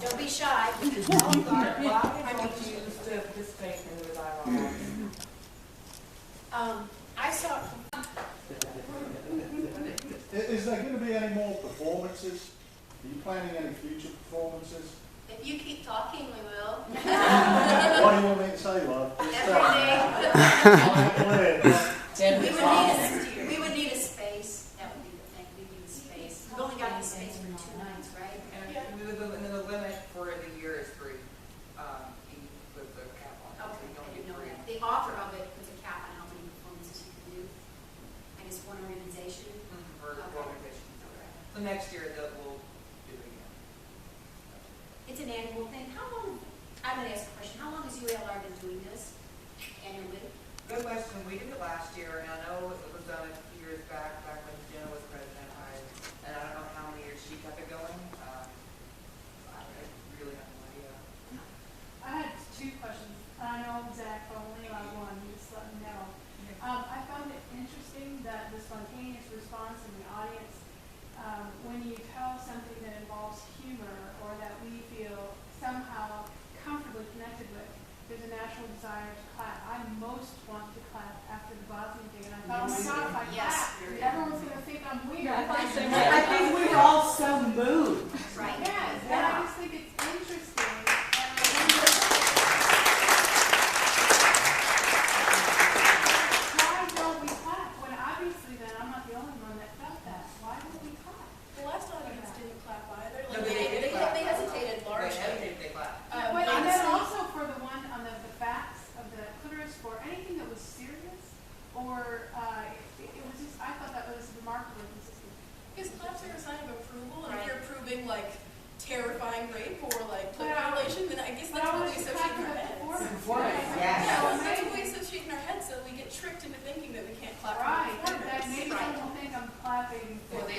Don't be shy. Why did you choose to participate in the dialogue? I saw. Is there going to be any more performances? Are you planning any future performances? If you keep talking, we will. What do you want me to say, love? We would need a space. That would be the thing. We need a space. We've only got any space for 2 nights, right? And the limit for the year is 3. With the cap on. Okay, You I don't didn't get know 3. that. The author of it puts a cap on how many performances you can do. I guess one organization. For Okay. organizations. Okay. So next year we'll do it again. It's an annual thing. How long? I'm going to ask a question. How long has UALR been doing this annually? Good question. We did it last year, and I know it was done a few years back when Jenna was president. And I don't know how many years she kept it going. I really have no idea. I had 2 questions. I know Zach only allowed one. Just let me know. I found it interesting that the spontaneous response in the audience, when you tell something that involves humor or that we feel somehow comfortably connected with, there's a natural desire to clap. I most want to clap after the Bosnian thing, and I thought, oh my God, if I clap, everyone's going to think I'm weird. I think we were all so moved. Right. Yes, and I just think it's interesting. Why don't we clap? When obviously then I'm not the only one that felt that. Why don't we clap? The last audience didn't clap either. No, Like, they hesitated largely. They clap. But and then also for the one on the facts of the clitoris, for anything that was serious, or it was just, I thought that was remarkably consistent. His claps are a sign of approval, and Right. if you're approving like terrifying rape or like But violation, then I guess But that's I what was we just associate in clapping our at heads. the Performance, performance. yes. Yeah, well, that's what we associate in our heads, so we get tricked into thinking that we can't clap Right, for that performance. maybe Right. someone will think I'm clapping For the We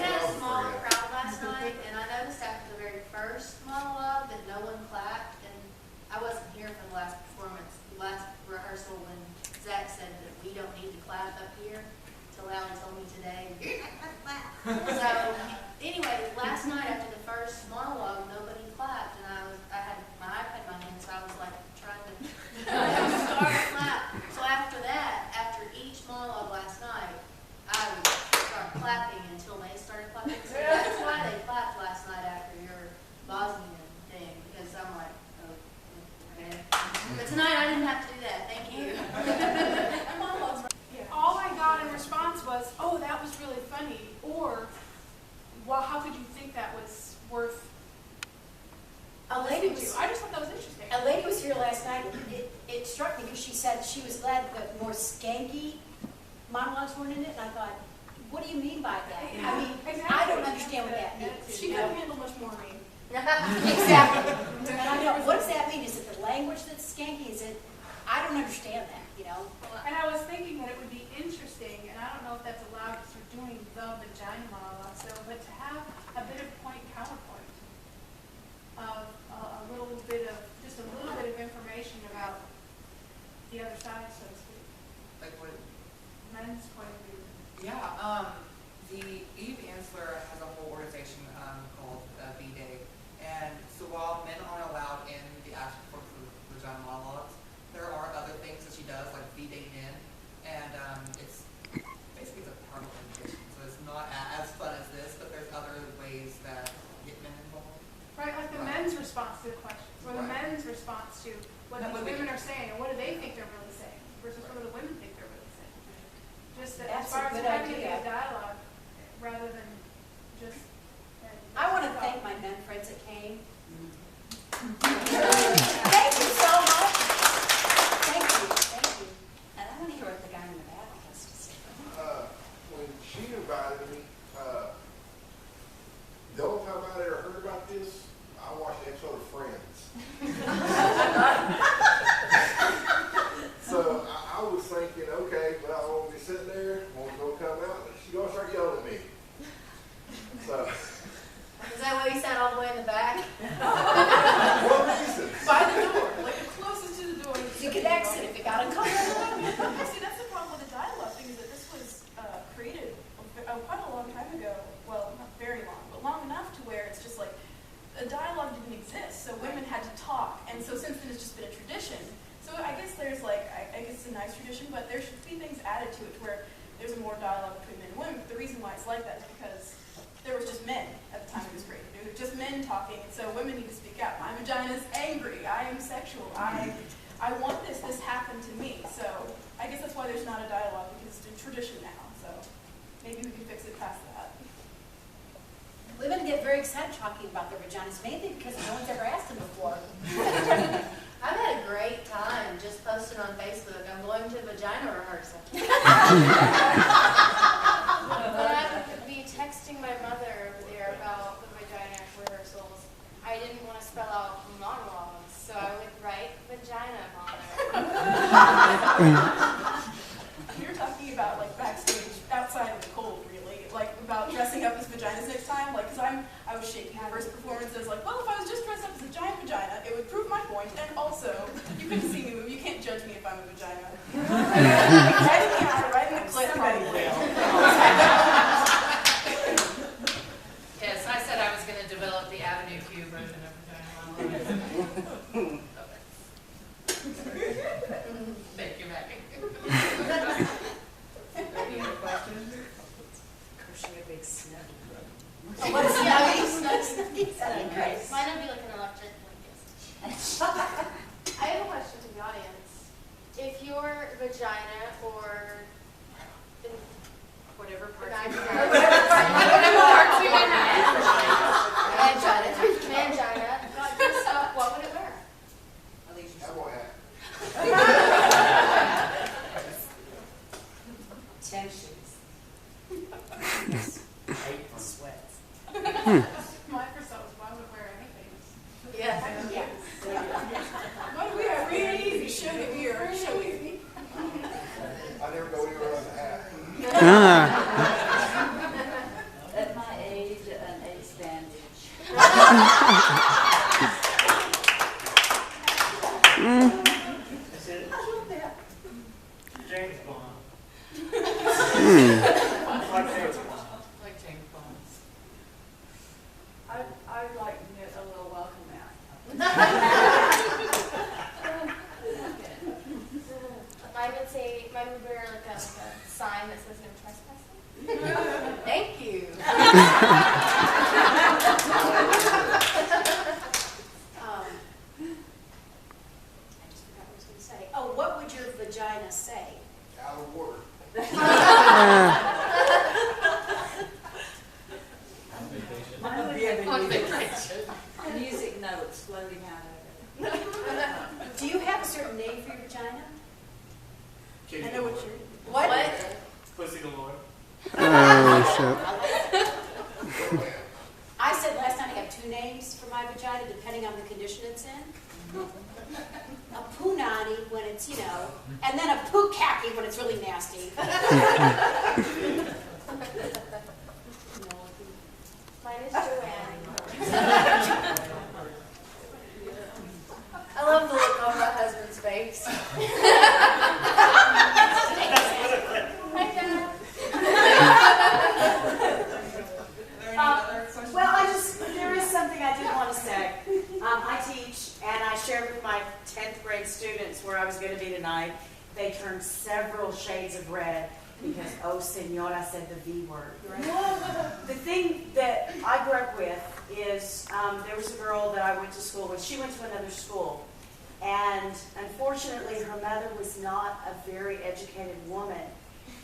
had a small crowd last night, and I noticed after the very first monologue that no one clapped, and I wasn't here for the last performance, the last rehearsal when Zach said that we don't need to clap up here. Till Allie told me today, you're not going to clap. So anyway, last night after the first monologue, nobody clapped, and I had my iPad in my hand, so I was like trying to start a clap. So after that, after each monologue last night, I would start clapping until they started clapping. So that's why they clapped last night after your Bosnian thing, because I'm like, oh, okay. But tonight I didn't have to do that. Thank you. Our monologues were- All I got in response was, oh, that was really funny, or, well, how could you think that was worth A lady listening was to? I just thought that was interesting. A lady was here last night. It struck me because she said she was glad that more skanky monologues weren't in it. And I thought, what do you mean by that? I mean, I don't understand what that means. She couldn't handle much more mean. Exactly. And I know, what does that mean? Is it the language that's skanky? Is it? I don't understand that. You know. And I was thinking that it would be interesting, and I don't know if that's allowed because we're doing the vagina monologue, so, but to have a bit of point counterpoint of a little bit of, just a little bit of information about the other side, so to speak, Like what? men's point of view. Yeah. The Eve Ansler has a whole organization called V-Day, and so while men aren't allowed in the actual vagina monologues, there are other things that she does, like V-Day men, and it's basically a part of organization, so it's not as fun as this, but there's other ways that get men involved. Right, like the Right. men's response to the questions, or the Right. men's response to what That these would be- women are saying, and what do they think they're really saying, versus what do the women think they're really saying. Just that as That's far a as good having it be idea. a dialogue, rather than just. I want to thank my men friends that came. Thank you so much. Thank you. Thank you. And I want to hear what the guy in the back has to say. When she invited me, the only time I ever heard about this, I watched an episode of Friends. So I was thinking, okay, well, I won't be sitting there, won't go come out. She's gonna start yelling more dialogue between men and women. But the reason why it's like that is because there was just men at the time it was created. It was just men talking, and so women need to speak out. My vagina is angry. I am sexual. I want this. This happened to me. So I guess that's why there's not a dialogue, because it's a tradition now. So maybe we can fix it past that. Women get very excited talking about their vaginas, mainly because no one's ever asked them before. I've had a great time just posting on Facebook. I'm going to vagina rehearsal. When I would be texting my mother over there about the vagina rehearsals, I didn't want to spell out monologues, so I would write vagina on there. You're talking about like backstage, outside in the cold, really, like about dressing up as vaginas next time. Like, cause I was shaking the first performance. I was like, well, if I was just dressed up as a giant vagina, it would prove my point, and also you couldn't see me move. You can't judge me if I'm a vagina. Right in the clip, probably. Yes, I said I was going to develop the Avenue Q version of vagina monologues. Thank you, Maggie. Any other questions? Pushing a big snug. Oh, what's snuggies? That'd be great. Mine would be like an electric blanket. I have a question to the audience. If your vagina or Whatever the part. whatever parts you might have, Mangina. mangina, got dressed up, what would it wear? Cowboy hat. Tensions. Sweats. My first thought was, why would I wear anything? Yeah. What do we have? Really easy. Show me here. Show me. I never go anywhere without a hat. At my age, an ace bandage. James Bond. Like James Bond's. I'd like to knit a little welcome mat. Mine would wear like a sign that says no trespassing. Thank you. I just forgot what I was going to say. Oh, what would your vagina say? Out of water. Mine would be On vacation. music notes floating out of it. Do you have a certain name for your vagina? I know what you're. What? Pussy galore. I said last time I have two names for my vagina, depending on the condition it's in. A punani when it's, and then a pukaki when it's really nasty. Mine is Joanne. I love the look on my husband's face. Hi, Dad. Well, there is something I did want to say. I teach, and I shared with my 10th grade students where I was going to be tonight. They turned several shades of red because, oh, senora said the V word. The thing that I grew up with is there was a girl that I went to school with. She went to another school. And unfortunately, her mother was not a very educated woman.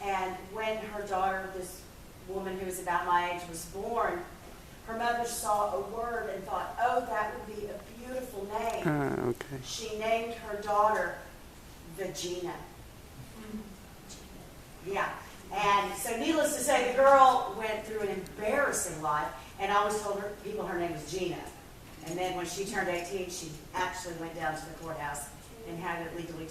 And when her daughter, this woman who was about my age, was born, her mother saw a word and thought, oh, that would be a beautiful name. Okay. She named her daughter Vagina. Yeah. And so needless to say, the girl went through an embarrassing life, and I always told people her name was Gina. And then when she turned 18, she actually went down to the courthouse and had it legally